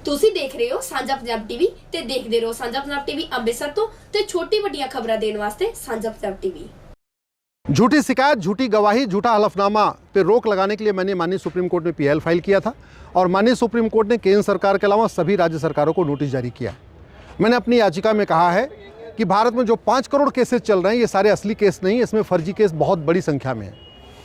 ਤੁਸੀਂ ਦੇਖ ਰਹੇ ਹੋ ਸਾਂਝਾ ਪੰਜਾਬ ਟੀਵੀ ਤੇ ਦੇਖਦੇ ਰਹੋ ਸਾਂਝਾ ਪੰਜਾਬ ਟੀवी ਅੰਮ੍ਰਿਤਸਰ ਤੋਂ ਤੇ ਛੋਟੀ ਵੱਡੀਆਂ ਖਬਰਾਂ ਦੇਣ ਵਾਸਤੇ ਸਾਂਝਾ ਪੰਜਾਬ ਟੀवी। झूठी शिकायत, झूठी गवाही, झूठा हलफनामा पे रोक लगाने के लिए मैंने माननीय सुप्रीम कोर्ट में पीएल फाइल किया था और माननीय सुप्रीम कोर्ट ने केंद्र सरकार के अलावा सभी राज्य सरकारों को नोटिस जारी किया। मैंने अपनी याचिका में कहा है कि भारत में जो 5 करोड़ केसेस चल रहे हैं ये सारे असली केस नहीं है, इसमें फर्जी केस बहुत बड़ी संख्या में है।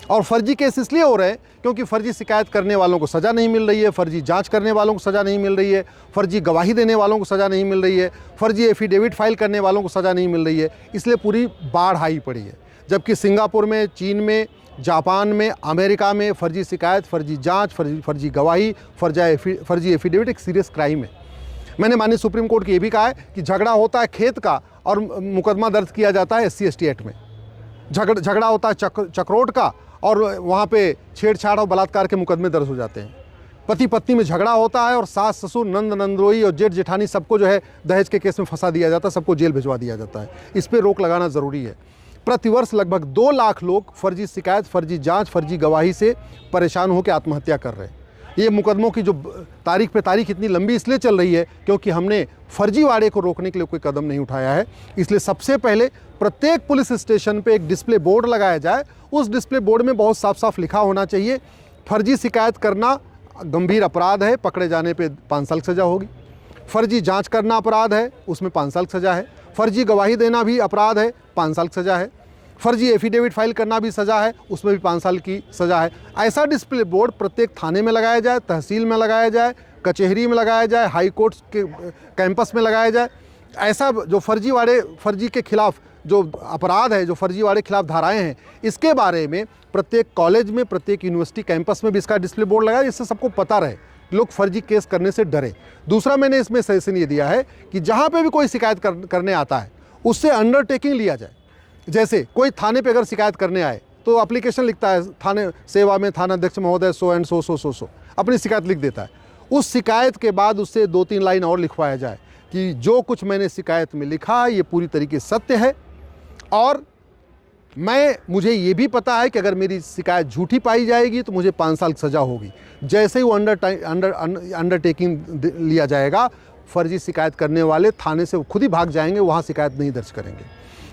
और फर्जी केस इसलिए हो रहे हैं क्योंकि फर्जी शिकायत करने वालों को सज़ा नहीं मिल रही है, फर्जी जांच करने वालों को सज़ा नहीं मिल रही है, फर्जी गवाही देने वालों को सज़ा नहीं मिल रही है, फर्जी एफिडेविट फाइल करने वालों को सज़ा नहीं मिल रही है। इसलिए पूरी बाढ़ आई पड़ी है। जबकि सिंगापुर में, चीन में, जापान में, अमेरिका में फर्जी शिकायत, फर्जी जांच, फर्जी गवाही, फर्जी एफिडेविट एक सीरियस क्राइम है। मैंने माननीय सुप्रीम कोर्ट को ये भी कहा है कि झगड़ा होता है खेत का और मुकदमा दर्ज किया जाता है SC ST एक्ट में। झगड़ा होता है चक्रोट का और वहाँ पे छेड़छाड़ और बलात्कार के मुकदमे दर्ज हो जाते हैं। पति पत्नी में झगड़ा होता है और सास ससुर, नंद नंदोई और जेठ जेठानी सबको जो है दहेज के केस में फंसा दिया जाता है, सबको जेल भिजवा दिया जाता है। इस पर रोक लगाना ज़रूरी है। प्रतिवर्ष लगभग 2 लाख लोग फर्जी शिकायत, फर्जी जांच, फर्जी गवाही से परेशान होकर आत्महत्या कर रहे हैं। ये मुकदमों की जो तारीख पे तारीख इतनी लंबी इसलिए चल रही है क्योंकि हमने फर्जीवाड़े को रोकने के लिए कोई कदम नहीं उठाया है। इसलिए सबसे पहले प्रत्येक पुलिस स्टेशन पे एक डिस्प्ले बोर्ड लगाया जाए। उस डिस्प्ले बोर्ड में बहुत साफ साफ लिखा होना चाहिए, फर्जी शिकायत करना गंभीर अपराध है, पकड़े जाने पे 5 साल की सज़ा होगी। फर्जी जांच करना अपराध है, उसमें 5 साल की सज़ा है। फर्जी गवाही देना भी अपराध है, 5 साल की सज़ा है। फर्जी एफिडेविट फाइल करना भी सज़ा है, उसमें भी 5 साल की सज़ा है। ऐसा डिस्प्ले बोर्ड प्रत्येक थाने में लगाया जाए, तहसील में लगाया जाए, कचहरी में लगाया जाए, हाई कोर्ट के कैंपस में लगाया जाए। ऐसा जो फर्जी के खिलाफ जो अपराध है, जो फर्जीवाड़े के खिलाफ धाराएं हैं, इसके बारे में प्रत्येक कॉलेज में, प्रत्येक यूनिवर्सिटी कैंपस में भी इसका डिस्प्ले बोर्ड लगाया जिससे सबको पता रहे, लोग फर्जी केस करने से डरे। दूसरा मैंने इसमें सजेशन ये दिया है कि जहाँ पे भी कोई शिकायत करने आता है उससे अंडरटेकिंग लिया जाए। जैसे कोई थाने पे अगर शिकायत करने आए तो एप्लीकेशन लिखता है, थाने सेवा में थानाध्यक्ष महोदय सो एंड सो अपनी शिकायत लिख देता है। उस शिकायत के बाद उससे 2-3 लाइन और लिखवाया जाए कि जो कुछ मैंने शिकायत में लिखा ये पूरी तरीके से सत्य है और मुझे ये भी पता है कि अगर मेरी शिकायत झूठी पाई जाएगी तो मुझे 5 साल की सज़ा होगी। जैसे ही वो अंडरटेकिंग लिया जाएगा, फर्जी शिकायत करने वाले थाने से खुद ही भाग जाएंगे, वहाँ शिकायत नहीं दर्ज करेंगे।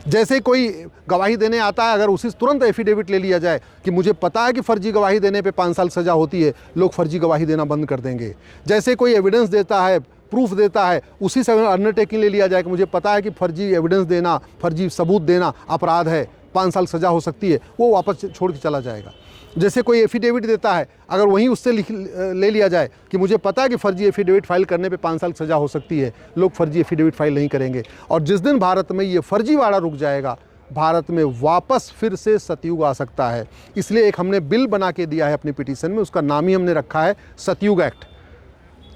जैसे कोई गवाही देने आता है, अगर उसी तुरंत एफिडेविट ले लिया जाए कि मुझे पता है कि फर्जी गवाही देने पे 5 साल सज़ा होती है, लोग फर्जी गवाही देना बंद कर देंगे। जैसे कोई एविडेंस देता है, प्रूफ देता है, उसी से अंडरटेकिंग ले लिया जाए कि मुझे पता है कि फर्जी एविडेंस देना, फर्जी सबूत देना अपराध है, 5 साल सज़ा हो सकती है, वो वापस छोड़ के चला जाएगा। जैसे कोई एफिडेविट देता है, अगर वहीं उससे ले लिया जाए कि मुझे पता है कि फर्जी एफिडेविट फाइल करने पे 5 साल की सज़ा हो सकती है, लोग फर्जी एफिडेविट फाइल नहीं करेंगे। और जिस दिन भारत में ये फर्जीवाड़ा रुक जाएगा, भारत में वापस फिर से सतयुग आ सकता है। इसलिए एक हमने बिल बना के दिया है अपनी पिटीशन में, उसका नाम ही हमने रखा है सतयुग एक्ट।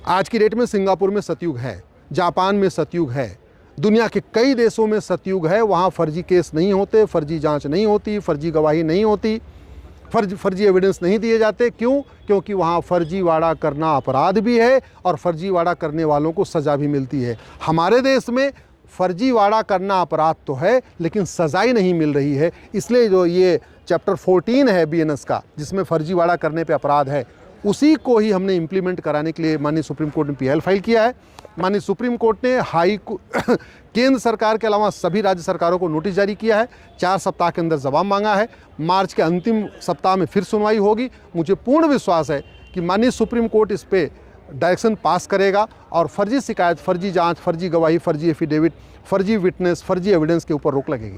आज की डेट में सिंगापुर में सतयुग है, जापान में सतयुग है, दुनिया के कई देशों में सतयुग है। वहाँ फर्जी केस नहीं होते, फर्जी जांच नहीं होती, फर्जी गवाही नहीं होती, फर्जी एविडेंस नहीं दिए जाते। क्यों? क्योंकि वहाँ फर्जीवाड़ा करना अपराध भी है और फर्जीवाड़ा करने वालों को सज़ा भी मिलती है। हमारे देश में फर्जीवाड़ा करना अपराध तो है लेकिन सज़ाई नहीं मिल रही है। इसलिए जो ये चैप्टर 14 है BNS का, जिसमें फर्जीवाड़ा करने पे अपराध है, उसी को ही हमने इम्प्लीमेंट कराने के लिए माननीय सुप्रीम कोर्ट ने PL फाइल किया है। माननीय सुप्रीम कोर्ट ने केंद्र सरकार के अलावा सभी राज्य सरकारों को नोटिस जारी किया है। 4 सप्ताह के अंदर जवाब मांगा है। मार्च के अंतिम सप्ताह में फिर सुनवाई होगी। मुझे पूर्ण विश्वास है कि माननीय सुप्रीम कोर्ट इस पे डायरेक्शन पास करेगा और फर्जी शिकायत, फर्जी जांच, फर्जी गवाही, फर्जी एफिडेविट, फर्जी विटनेस, फर्जी एविडेंस के ऊपर रोक लगेगी।